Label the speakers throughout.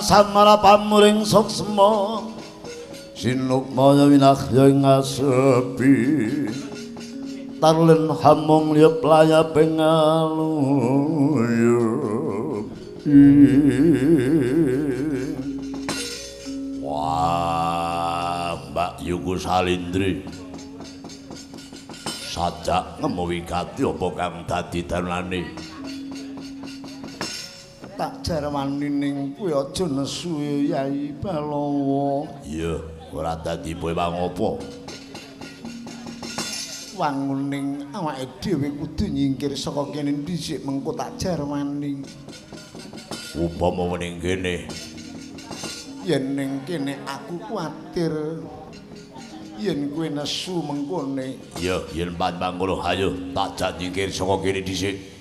Speaker 1: samara pamuring suksma sinukmaya winahya ing asepi tarlen hamung liya playa pengaluyup wah Mbak Yuku Salindri sajak ngemu wigati apa kang dadi danane tak jarwani ning kuwi aja nesu Yai Balawa. Iya, ora dadi kowe pangopo. Wanguning awake dhewe kudu nyingkir saka kene dhisik mengko tak jarwani. Upama ning kene. Yen ning kene aku kuwatir yen kowe nesu mengkone. Iya, yen pan ngono ayo tak jak nyingkir saka kene dhisik.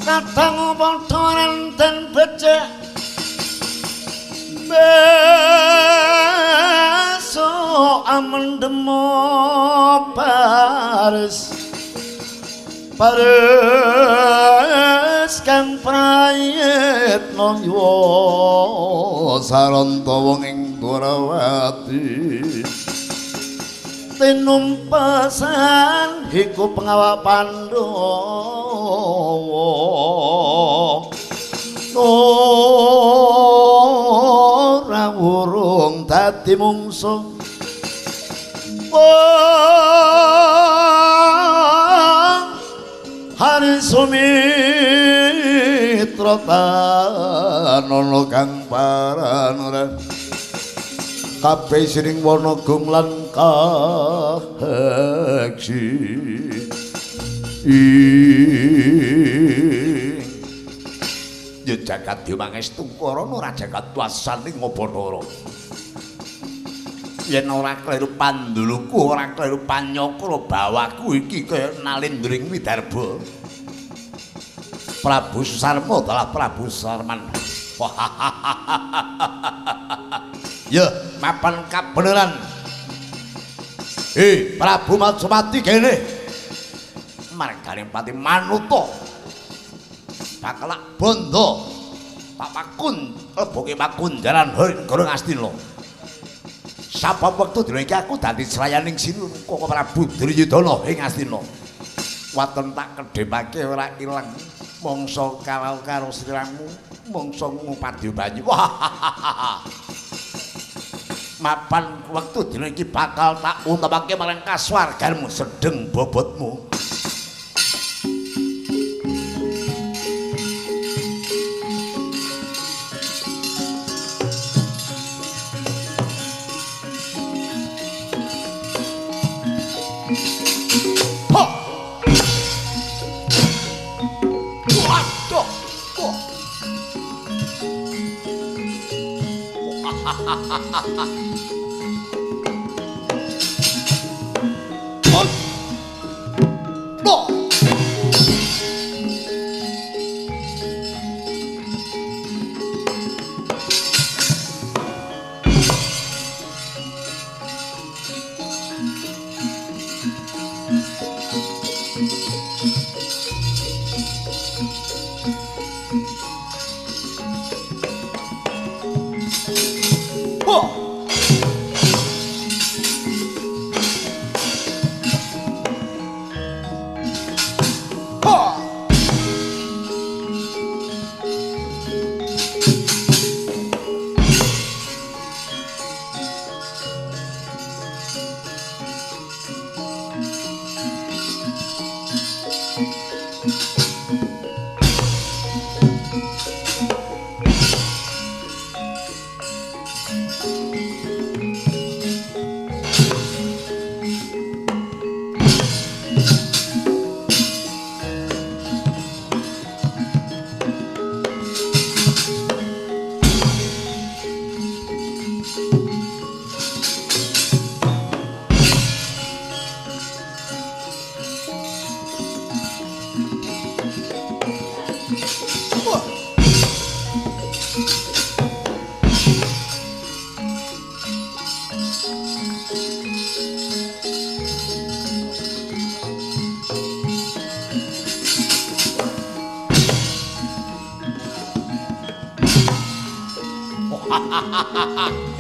Speaker 1: Kadang padha renten becik besok amendemo baris kang prayitna yuwa saranta wong ing Durawati tinumpasan iku pengawak Pandhawa ora urung dadi mungsuh hari sumitra tanana kang paran kabeh siring wana gumlan kaheksi ya jagat dimangestu karana ora jagat wasane ngoponoro yen ora kleru panduluku ora kleru panyakra bawaku iki kaya nalindring widarba Prabu Sarma adalah Prabu Sarman ya mapan kabeneran Prabu Majapati kene margane pati manuta bakal bondo Pak Pakun leboke pakunjaran Negara Ngastina sabab wektu dina iki aku dadi srayaning sinu kok Prabu Duryudana ing Ngastina waton tak kedhepake ora ilang mangsa karo sliramu mangsa ngupadi banyu mapan wektu dina iki bakal tak untepake marang kaswarganmu sedeng bobotmu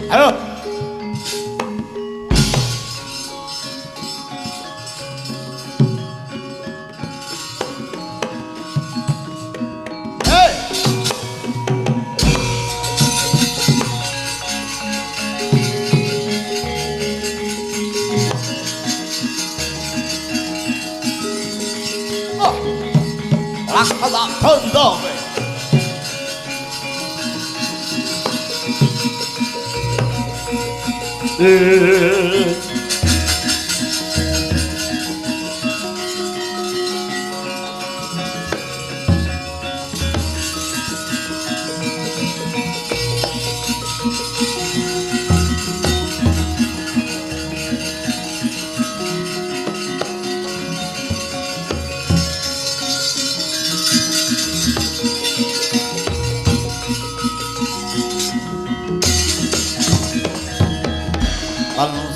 Speaker 1: Ayo. Lakada kendame.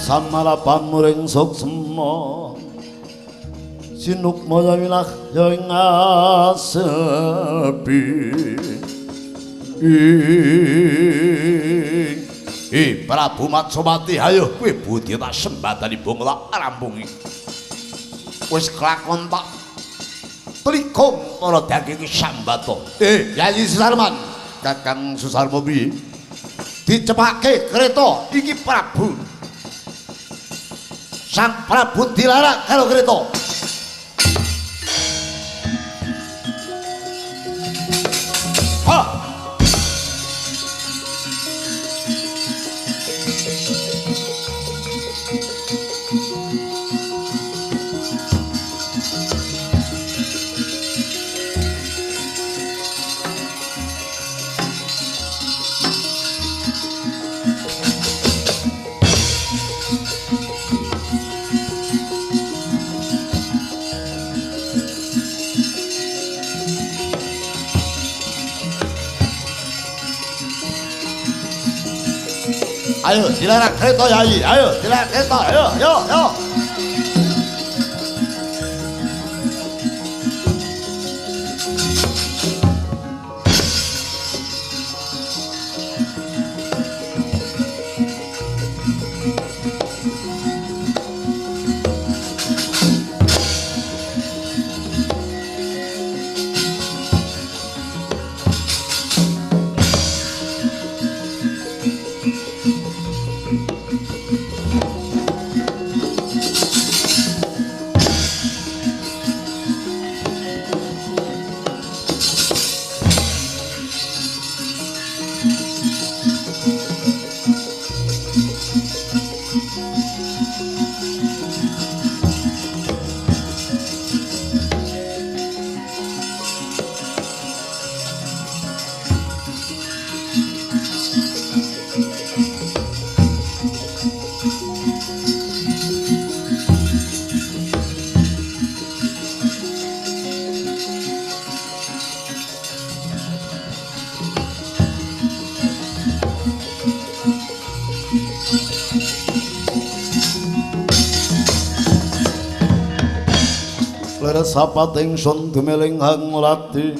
Speaker 1: Samara pamuring suksma sinukma yaminah yang asepi Prabu Matsumati ayo kowe budi tak sembadani bongla rampungi wis kelakon tak telikum para daging sambata Yayi Susarman Kakang Susarmo piye dicepake kereta iki Prabu Sang Prabu dilarang karo kereta. Ayo dilarang kereta Yayi, ayo dilarang kereta, ayo, yo, yo.
Speaker 2: sapating sun dumeling hang mulati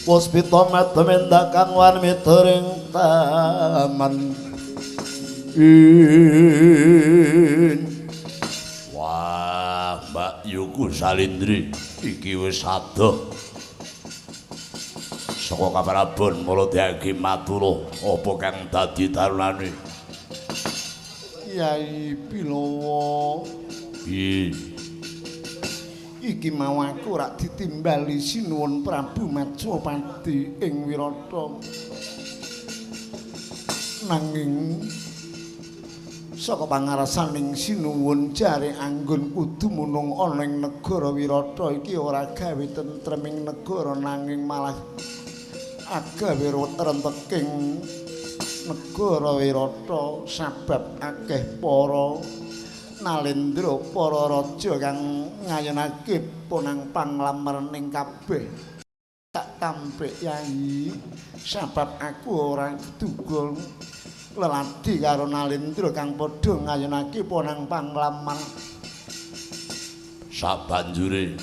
Speaker 2: puspita medemenda kang wan mitering taman
Speaker 1: wah Mbak Yuku Salindri iki wis adoh saka kaprabon mula diagi matur apa kang dadi tarunane
Speaker 2: Kyai Bilawa iki mau aku rak ditimbali sinuwun Prabu Majapahit ing Wirata nanging saka pangarsaning sinuwun jare anggon kudu munung ana ing negara Wirata iki ora gawe tentreming negara nanging malah agawe renteking negara Wirata sabab akeh para nalendra para raja kang ngayunake punang panglamarning kabeh tak tampik Yai sabab aku ora duga leladi karo nalendra kang padha ngayunake punang panglamar
Speaker 1: sabanjure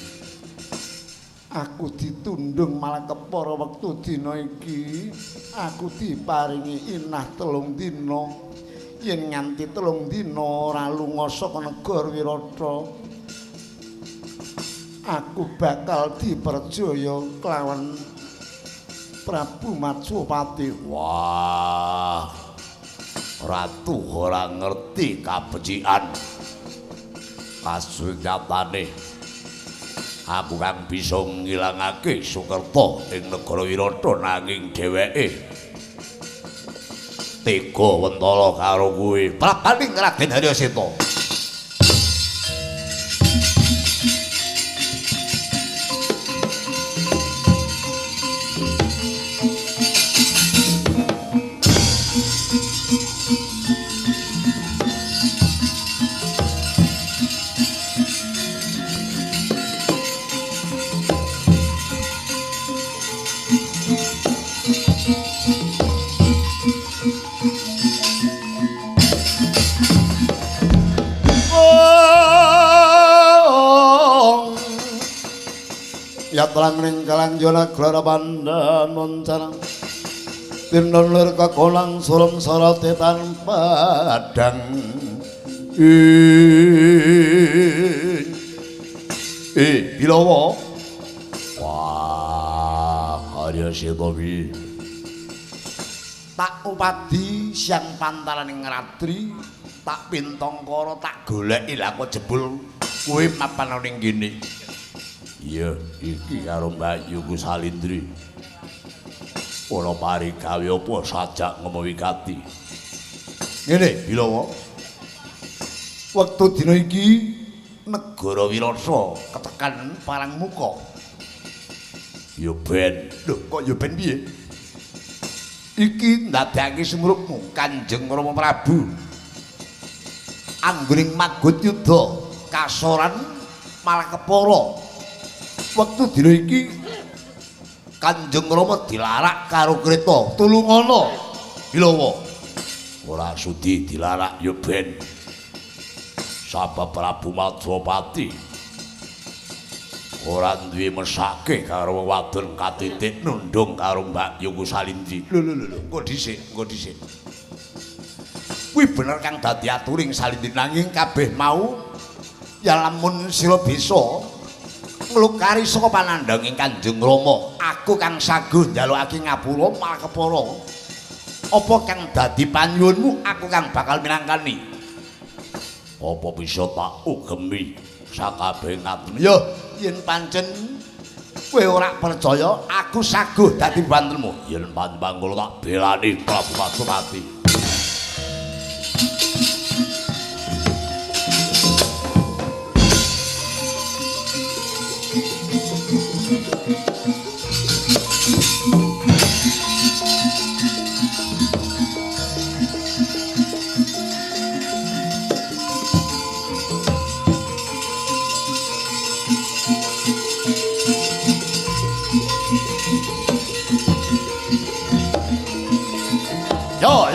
Speaker 2: aku ditundung malah kepara wektu dina iki aku diparingi inah 3 dina yen nganti 3 dina ora lunga saka negara Wirata aku bakal diperjaya kelawan Prabu Majapahit.
Speaker 1: Wah ratu ora ngerti kabecikan kasunyatane aku kang bisa ngilangake Sukerta ing negara Wirata nanging dheweke tega wentala karo kuwi prabaning Raden Haryaseta
Speaker 2: Yatlang ning kalanjana glara pandan moncarang Tindon lir kakolang surum soroti tanpa adang
Speaker 1: Bilawa wah Haryaseta pi
Speaker 2: tak upadi siang pantalaning Radri tak pintongkara tak goleki lha kok jebul kuwi mapan ning kene.
Speaker 1: iya iki karo Mbak Yuku Salindri ora pari gawe apa sajak ngomong wigati
Speaker 2: Ngene Bilawa wektu dina iki negara Wirata ketekan parang muka.
Speaker 1: ya ben
Speaker 2: Lho kok ya ben piye? Iki ndadekake sumrukmu Kanjeng Rama Prabu. Anggoning magut yudha kasoran malah kepara. Wektu dina iki Kanjeng Rama dilarak karo kreta tulungana. Bilawa
Speaker 1: ora sudi dilarak ya ben sabab Prabu Majapahit ora duwe mesake karo wadon katitik nundung karo Mbak Yuku Salindri.
Speaker 2: Lho engko dhisik. Kuwi bener kang dadi aturing Salindri nanging kabeh mau ya lamun sira bisa nglukari saka panandhanging Kanjeng Rama, aku kang saguh njalukake ngapura malah kepara. Apa kang dadi panyuwunmu aku kang bakal minangkani.
Speaker 1: Apa bisa tak ugemi sakabeh ngaten.
Speaker 2: Ya, yen pancen kowe ora percaya, aku saguh dadi bantenmu.
Speaker 1: Yen panjenengan kula tak belani Prabu Majapahit.
Speaker 2: Yo.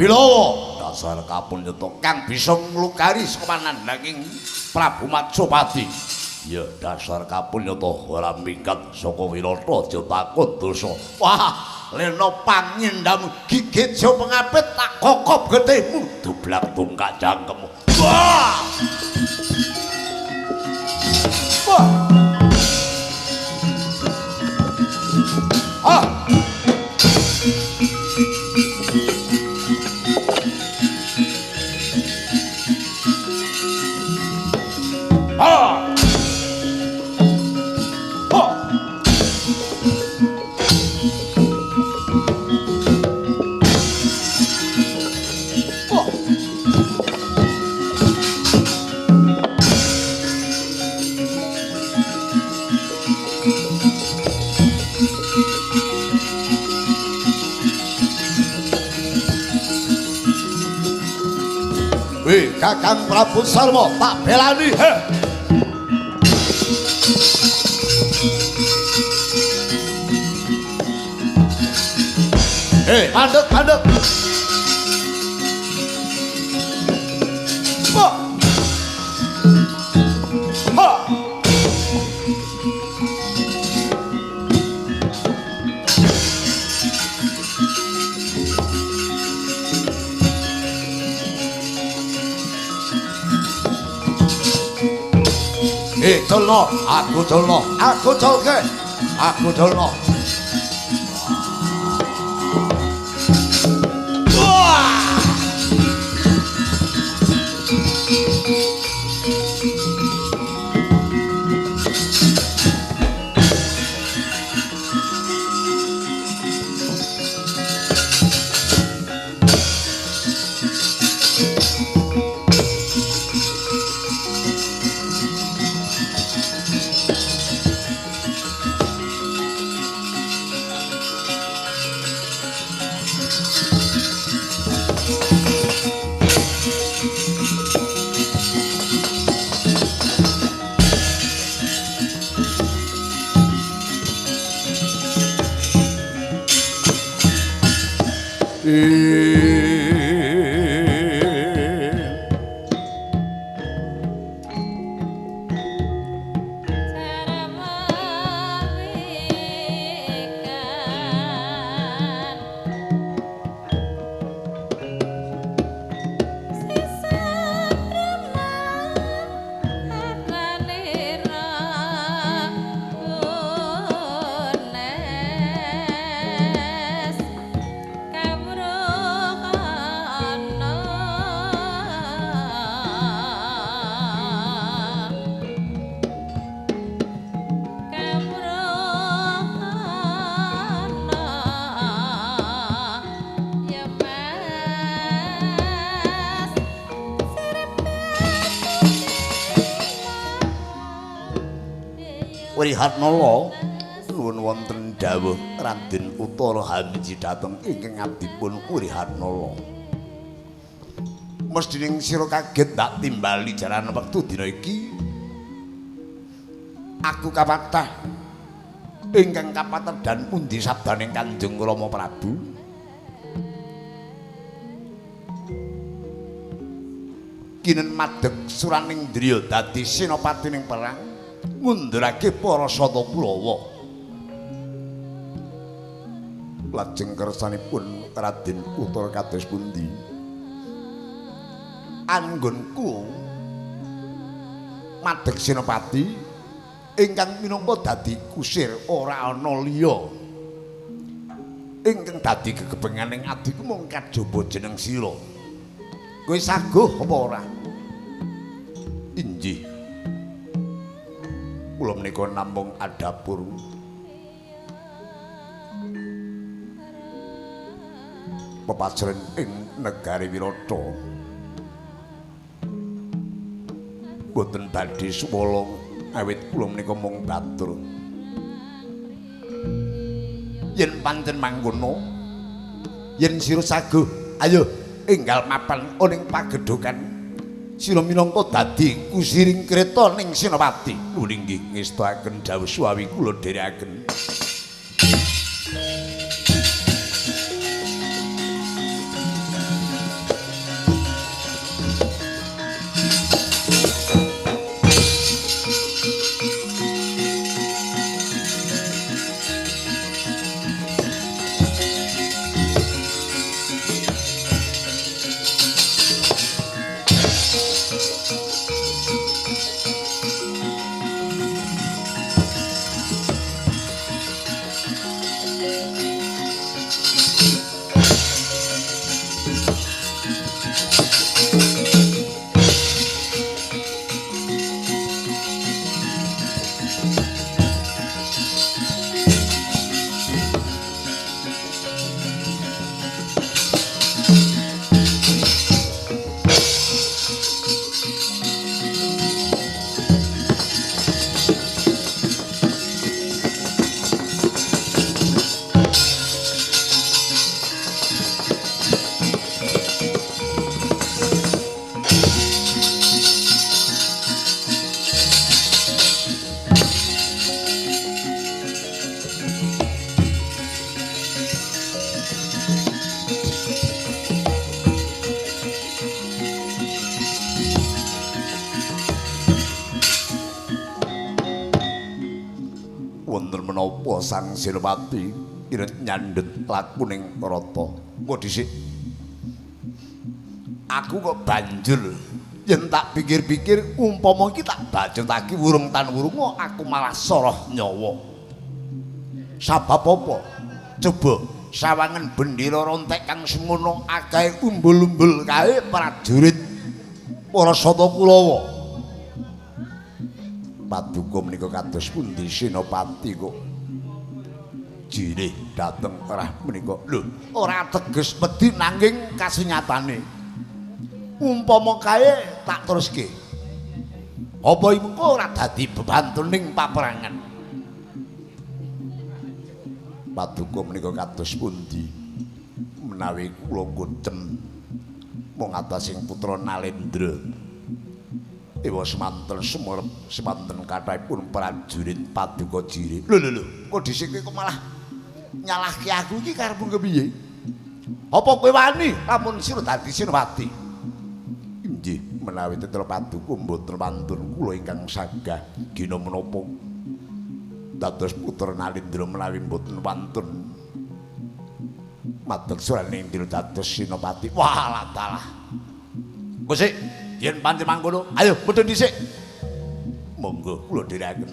Speaker 1: Bilawa dasar kapunyata kang bisa nglukari saka panandhanging Prabu Majapati. Ya dasar kapunyata ora minggat saka Wirata aja takon dosa. Wah, lena pangindam gigit jo pengapit tak kokop getihmu dublak tungkak jangkemmu. Wah! Wah! Ah! Ah! Wih, Kakang Prabu Sarwa tak belani. Mandek, mandek. Wah. Ha. Colno, aku colno, aku colke, aku colno. Wrihatnala nuwun wonten dawuh Raden Utara Hamiji dhateng ingkang abdipun Wrihatnala. Mesthine sira kaget tak timbali jaran wektu dina iki. Aku kapathah ingkang kapater dan pundi sabdaning Kanjeng Rama Prabu. Kinen madeg suraning driya dadi senopatining perang. Ngundurake para sata Kurawa. Lajeng kersanipun Raden Utara kados pundi? Anggonku madeg senopati ingkang minangka dadi kusir ora ana liya. Ingkang dadi gegebenganing adiku mung kajaba jeneng sira. Kowe saguh apa ora? Injih. Kula menika namung adapur. Pepacren ing negari Wirata. Boten badhe suwala awit kula menika mung batur. Yen pancen mangkono, yen sira saguh, ayo enggal mapan ning pagedhokan. Sira minangka dadi kusiring kreta ning Senopati. Lho nggih ngestakaken dawuh suawi kula dherekaken.
Speaker 2: napa Sang Senopati iret nyandhet lakuning rata. Engko dhisik aku kok banjur yen tak pikir-pikir umpama iki tak bacotake wurung tan wurung aku malah soroh nyawa. Sabab apa? Coba sawangan bendera rontek kang semono akeh umbul-umbul kae prajurit para Sata Kulawa. Paduka menika kados pundi Senopati kok jirih dateng arah menika. Lho, ora teges wedi nanging kasunyatane. Umpama kae tak teruske. Apa mengko ora dadi bebantuning paperangan. Paduka menika kados pundi menawi kula kucem mung atasing putra Nalendra. Ewa semanten sumerep semanten kathahipun prajurit paduka jirih. Lho, kok dhisik kok malah nyalahke aku iki karepmu kepiye? Apa kowe wani lamun sira dadi Senopati? Inggih, menawi tetel paduka mboten wantun kula ingkang sagah gina menapa dados putra Nalendra menawi mboten wantun madeg suraning dina dados Senopati. Walah dalah. Kusik yen pancen mangkono, ayo medhun dhisik. Monggo kula dherekaken.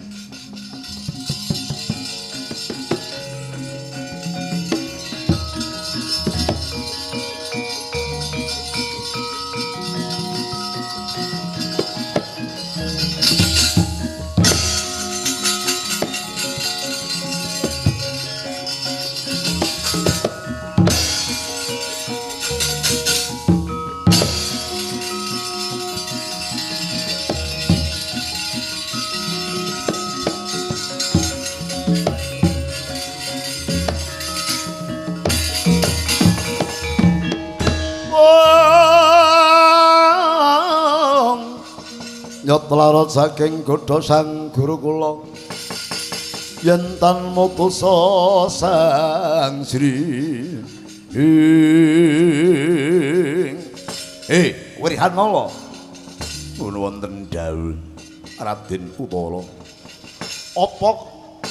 Speaker 3: Nyotlarat saking godha sang guru kula yen tan mutusa sang Sri
Speaker 2: Wirihan Nala. Nun wonten dawuh Raden Utara. Apa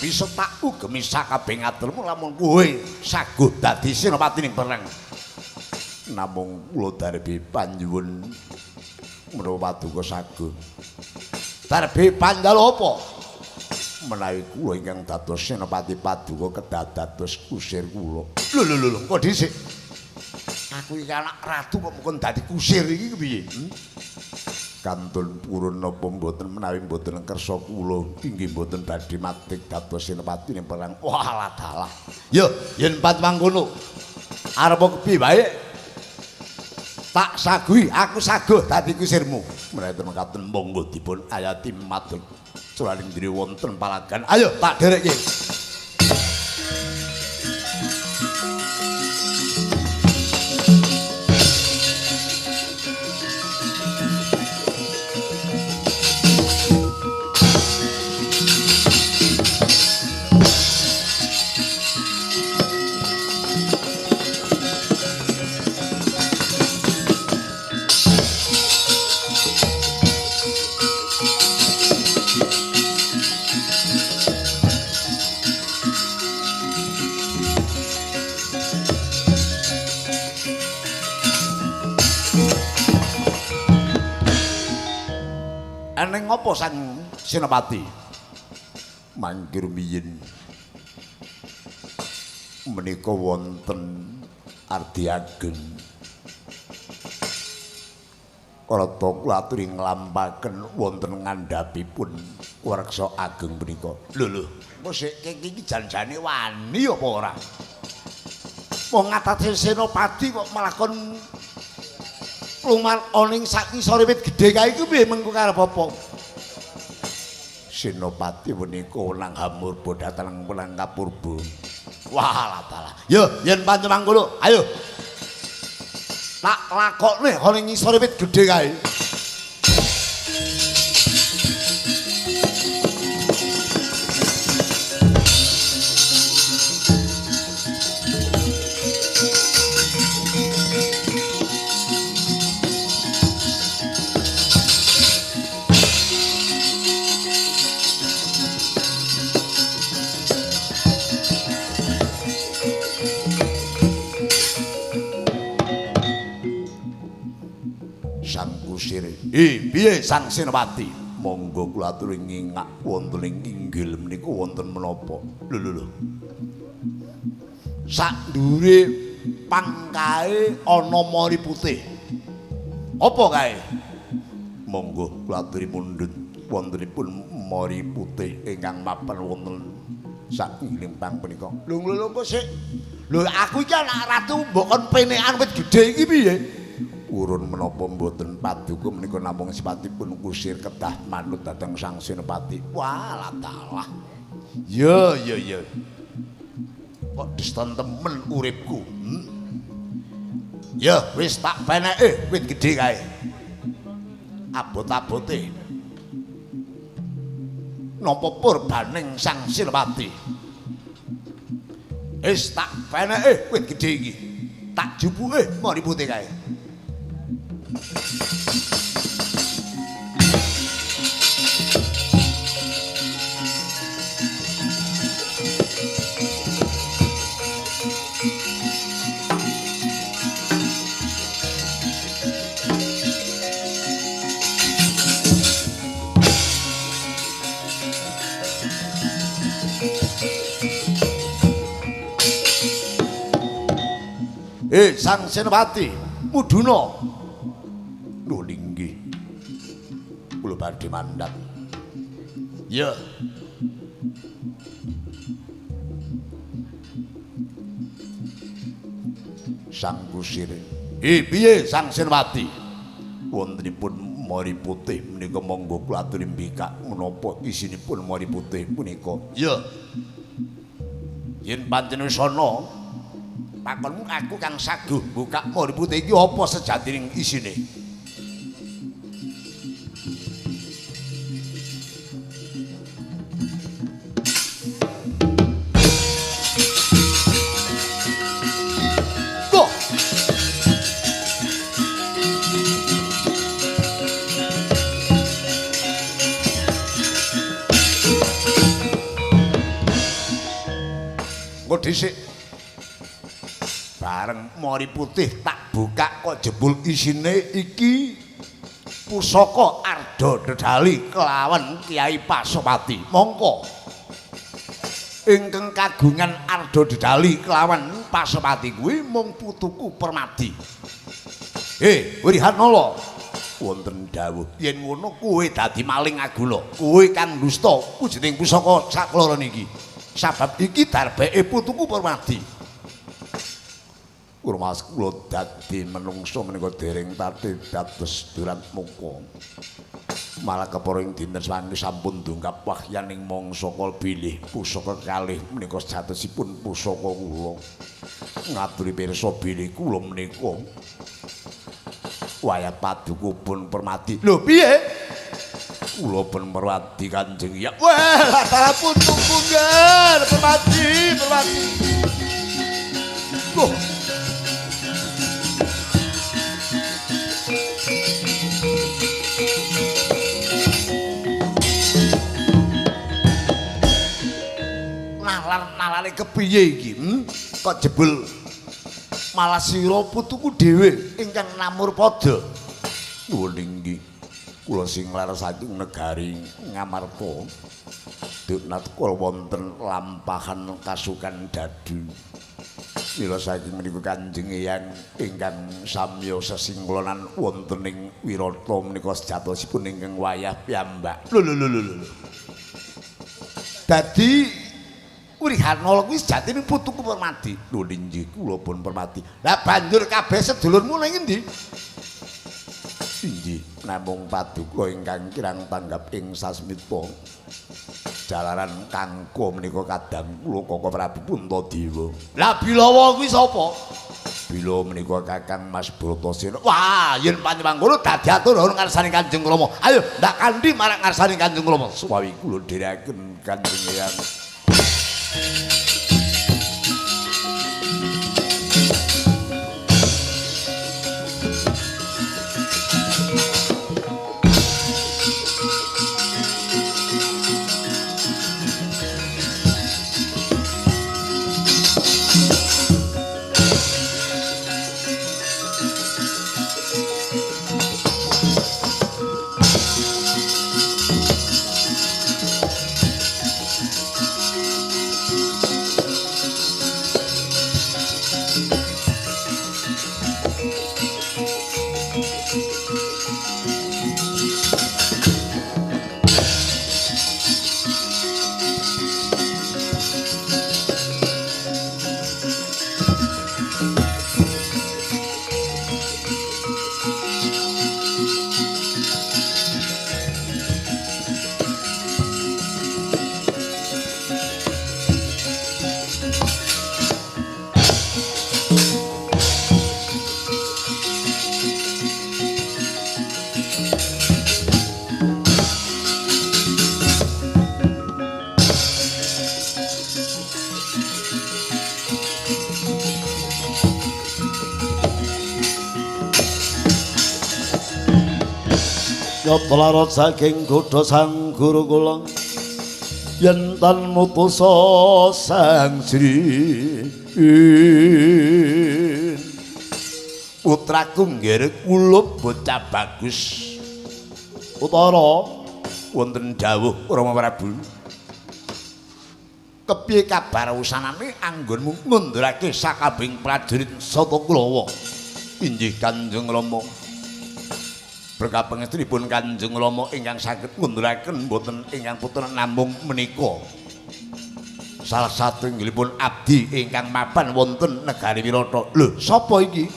Speaker 2: bisa tak ugemi sakabeh ngaturmu lamun kowe saguh dadi Senopatining perang. Namung kula darbi panjuwun menawa paduka saguh. Darbi panjalu apa? Menawi kula ingkang dados Senopati paduka kedah dados kusir kula. Lho, kok dhisik? Aku iki anak ratu kok mung dadi kusir iki kepiye? Kantun purun napa mboten menawi mboten kersa kula inggih mboten badhe matik dados Senopati ning perang. Walah dalah. Yo, yen pat mangkono arep kepiye wae? Tak saguhi, aku saguh dadi kusirmu. Menawi mekaten monggo dipun ayati matur suraning diri wonten palagan. Ayo tak dherekke. Eneng apa sang Senopati? Mangkir biyen menika wonten ardi ageng. Rata kula aturi nglampahaken wonten ngandhapipun warksa ageng menika. Lho, kok sik iki jan-jane wani apa ora? Wong ngatasi Senopati kok malah kon lumar oning sak ngisore wit gedhe kae iku piye mengko karep apa? Senopati menika nang hamurba dhateng Purba. Walah dalah. Yo, yen pancen mangkono, ayo. Tak lakokne oning ngisore wit gedhe kae. Sang Kusir. Piye Sang Senopati? Monggo kula aturi ngingak wonten ing inggil menika wonten menapa? Lho. Sak ndure pangkae ana mori putih. Apa kae? Monggo kula aturi mundhut wontenipun mori putih ingkang mapan wonten sak ngiling pang punika. Lho kok sik. Lho aku iki anak ratu mbok kon penekan wit gedhe iki piye? Urun menapa mboten paduka menika namung sipatipun kusir kedah manut dhateng Sang Senopati. Walah talah. Ya. Kok diston temen uripku. Ya wis tak peneke wit gedhe kae. Abot-abote. Napa purbaning Sang Senopati. Wis tak peneke wit gedhe iki. Tak jupuke mari putih kae. Sang Senopati, muduna. Lho linggih. Kula badhe mandhap. Ya. Sang Kusir. Piye Sang Senopati? Wontenipun mori putih menika monggo kula aturi mbikak menapa isinipun mori putih punika. Ya. Yen pancen wis ana pakonmu aku kang saguh buka mori putih iki apa sejatining isine? Kok dhisik bareng mori putih tak buka kok jebul isine iki pusaka Arda Dedali kelawan Kiai Pasopati. Mongko ingkang kagungan Arda Dedali kelawan Pasopati kuwi mung putuku Permadi. Wirihanala wonten dawuh yen ngono kowe dadi maling agula. Kowe kan dusta wujuding pusaka sakloro niki. Sabab iki darbeke putuku Permadi. Urmas kula dadi menungso menika dereng tati dados durat muka. Malah kepara ing dinten swangi sampun dunggap wahyaning mangsa kala bilih pusaka kalih menika sejatosipun pusaka kula. Ngaturi pirsa bilih kula menika wayah padukupun Permadi. Lho piye? Kula pun merwadi Kanjeng ya. Wah, dalah putuk punggar Permadi. Loh. Nalar-nalare kepiye iki? Kok jebul malah sira putuku dhewe ingkang namur padha. Lho nggih. Kula sing lar saking negari Ngamarta Duknat kula wonten lampahan kasukan dadu. Mila saking menika Kanjeng Eyang ingkang samya sesinglonan wonten ing Wirata menika sejatosipun ingkang wayah piyambak. Lho. Dadi Wirihanala kuwi sejatine putuku Permadi. Lho nggih kula pun Permadi. Lah banjur kabeh sedulurmu ning endi? Inggih namung paduka ingkang kirang tanggap ing sasmita. Jalaran kangko menika kadang kula Koko Prabu Puntadewa. Lah Bilawa kuwi sapa? Bila menika Kakang Mas Bratasena. Wah, yen panjenengan ngono dadi atur ngarsane Kanjeng Rama. Ayo ndak kanthi marang ngarsane Kanjeng Rama. Suwawi kula dherekaken Kanjeng Eyang.
Speaker 3: Nyata larut saking godha sang guru kula yen tan mutusa sang Sri
Speaker 2: putraku nggih kulup bocah bagus
Speaker 3: utara
Speaker 2: wonten dawuh Rama Prabu kepiye kabar usanane anggonmu ngundurake sakabing prajurit Sata Kulawa inggih Kanjeng Rama berkah pangestunipun Kanjeng Rama ingkang saged ngunduraken boten ingkang putra namung menika salah satunggalipun abdi ingkang mapan wonten negari Wirata. Lho, sapa iki?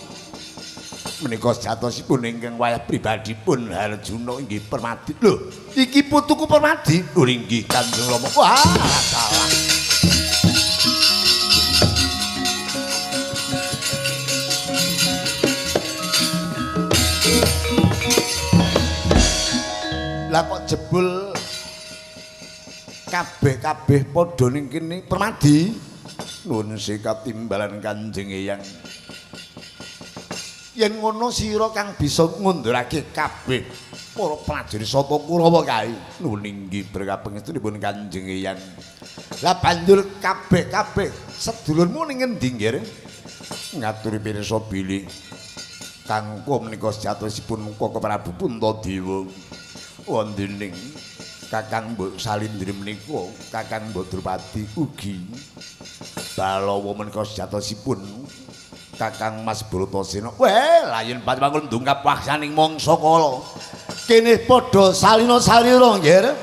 Speaker 2: Menika sejatosipun ingkang wayah pribadipun Harjuna inggih Permadi. Lho, iki putuku Permadi. Lho inggih Kanjeng Rama. Wah, salah. Lah kok jebul kabeh-kabeh padha ning kene Permadi. Nuwun sekatimbalan Kanjeng Eyang. Yen ngono sira kang bisa ngundurake kabeh para prajurit Sata Kurawa kae. Nuwun inggih berkah pangestunipun Kanjeng Eyang. Lah banjur kabeh-kabeh sedulurmu ning endi nggih? Ngaturi pirsa bilih. Kangko menika sejatosipun Koko Prabu Puntadewa. Wondening Kakang Mbok Salindri menika Kakang Mbok Drupadi ugi balawa menika sejatosipun Kakang Mas Bratasena. Weh, layen panjenengan ndungkap waksaning mangsa kala.
Speaker 3: kene padha salina salira nggih.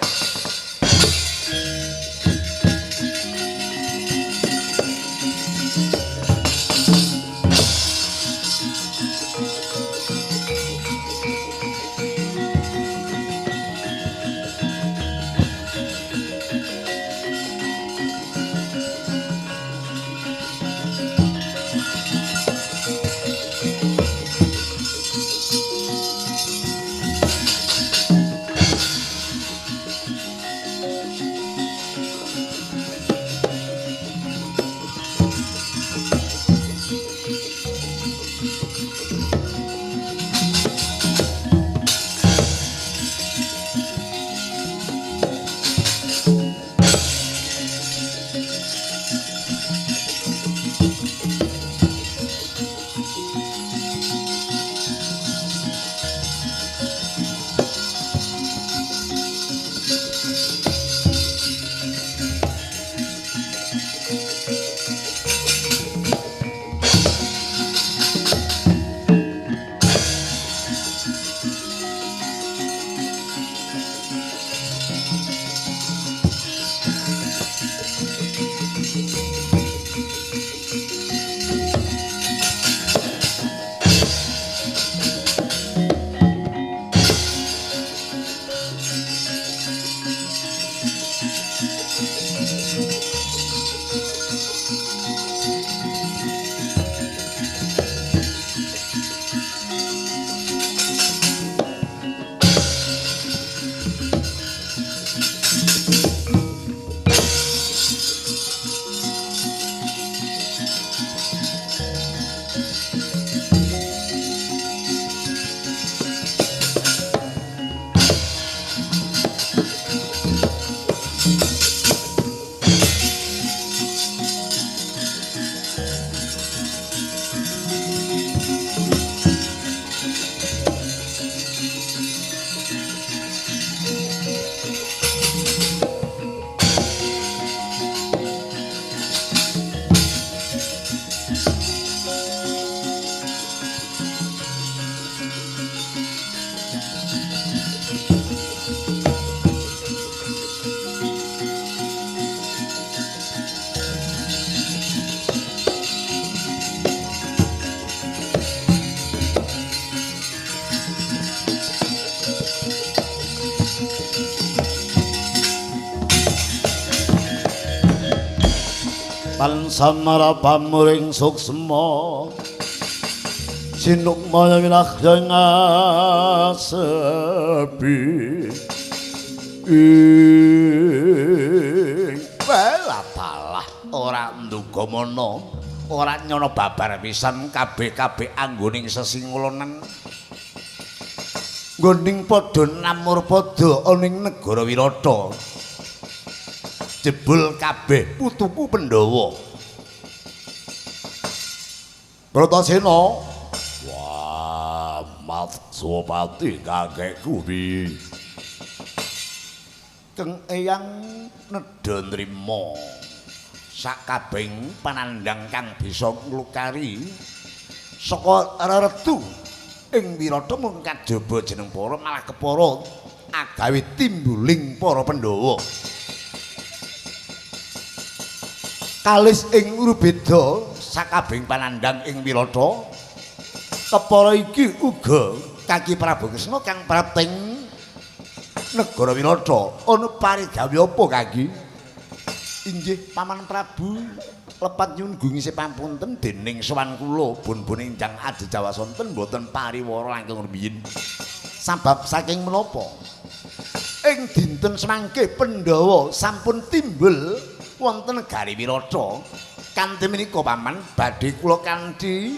Speaker 3: pansamara pamuring suksma sinukmaya winahjang asepi
Speaker 1: Wala ora nduga mono ora nyono babar pisan kabeh-kabeh anggoning sesingulanan nggoning padha namur padha aning negara Wirata jebul kabeh putuku Pandhawa
Speaker 3: Bratasena
Speaker 2: wah Matsupati kakekku bi
Speaker 1: Keng Eyang nedha nrima sakabehing panandhang kang bisa nglukari saka reredu ing Wirata mung kajaba jeneng para malah kepara agawe timbuling para Pandhawa kalis ing urubeda sakabehing panandhang ing Wirata kepara iki uga kaki Prabu Kresna kang prating negara Wirata ana parigawe apa kaki inggih Paman Prabu lepat nyuwun gungisi pamunten dening sowan kula bun-bun ingkang adhedhawasonten boten pariwara langkung rumiyin sabab saking menapa ing dinten semangke Pandhawa sampun timbul wonten negari Wirata kanthi menika paman badhe kula kanthi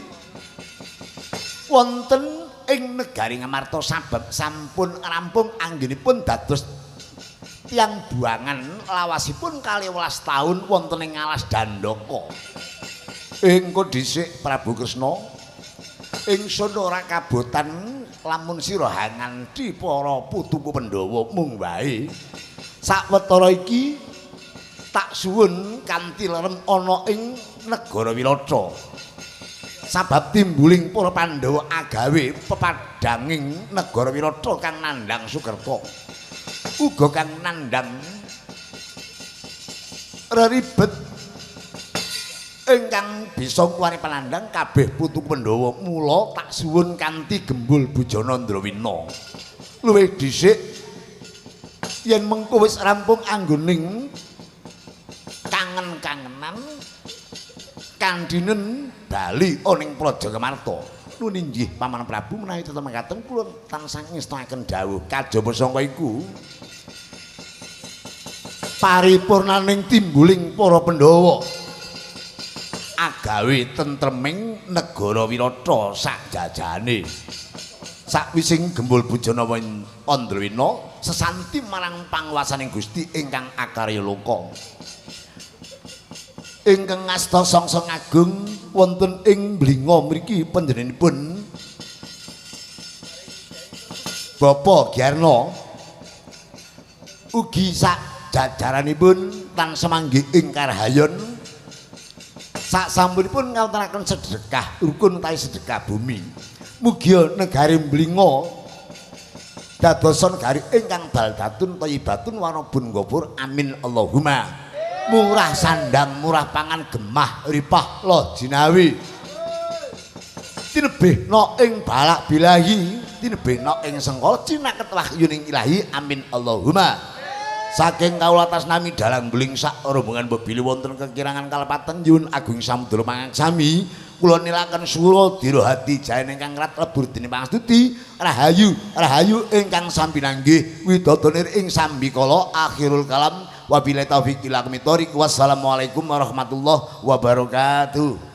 Speaker 1: wonten ing negari Ngamarta sabab sampun rampung anggenipun dados tiyang buangan lawasipun 12 taun wonten ing alas Dandaka engko dhisik Prabu Kresna ingsun ora kabotan lamun sira nganti para putuku Pandhawa mung wae sawetara iki tak suwun kanthi lerem ana ing negara Wirata sabab timbuling para Pandhawa agawe pepadhanging negara Wirata kang nandhang Sukerta uga kang nandhang reribet ingkang bisa kuwari panandhang kabeh putu Pandhawa mula tak suwun kanthi gembul bujana Ndrawina luwih dhisik yen mengko wis rampung anggoning kangen-kangenan kandhinen bali ana ing Praja Ngamarta nuwun inggih Paman Prabu menawi tetep mekaten kula tansah ngestakaken dawuh kajaba sangka iku paripurnaning timbuling para Pandhawa agawe tentreming negara Wirata sakjajane sakwising gembul bujana Andrawina sesanti marang panguwasaning Gusti ingkang akarya loka ingkang ngasta Sangsa Agung wonten ing Blinga mriki panjenenganipun Bapa Gyarna ugi sak jajaranipun tansah manggih ing Karahayon sak sampunipun ngawontenaken sedekah rukun utawi sedekah bumi mugi negari Blinga dadosa negari ingkang baldatun thayyibatun wanabun ghafur amin Allahumma murah sandang murah pangan gemah ripah loh jinawi tinebihna ing balak bilahi tinebihna ing sengkala cinaket wahyuning ilahi amin Allahumma saking kawula atas nami dalang beling sak rombongan bebili wonten kekirangan kalepatan nyuwun agung samudra mangangsami kula nilaken sura dirahati jaene ingkang rat lebur dening pangastuti rahayu rahayu ingkang sampinanggih widadanir ing sambikala akhirul kalam wabillahi taufiq ila wassalamualaikum warahmatullahi wabarakatuh.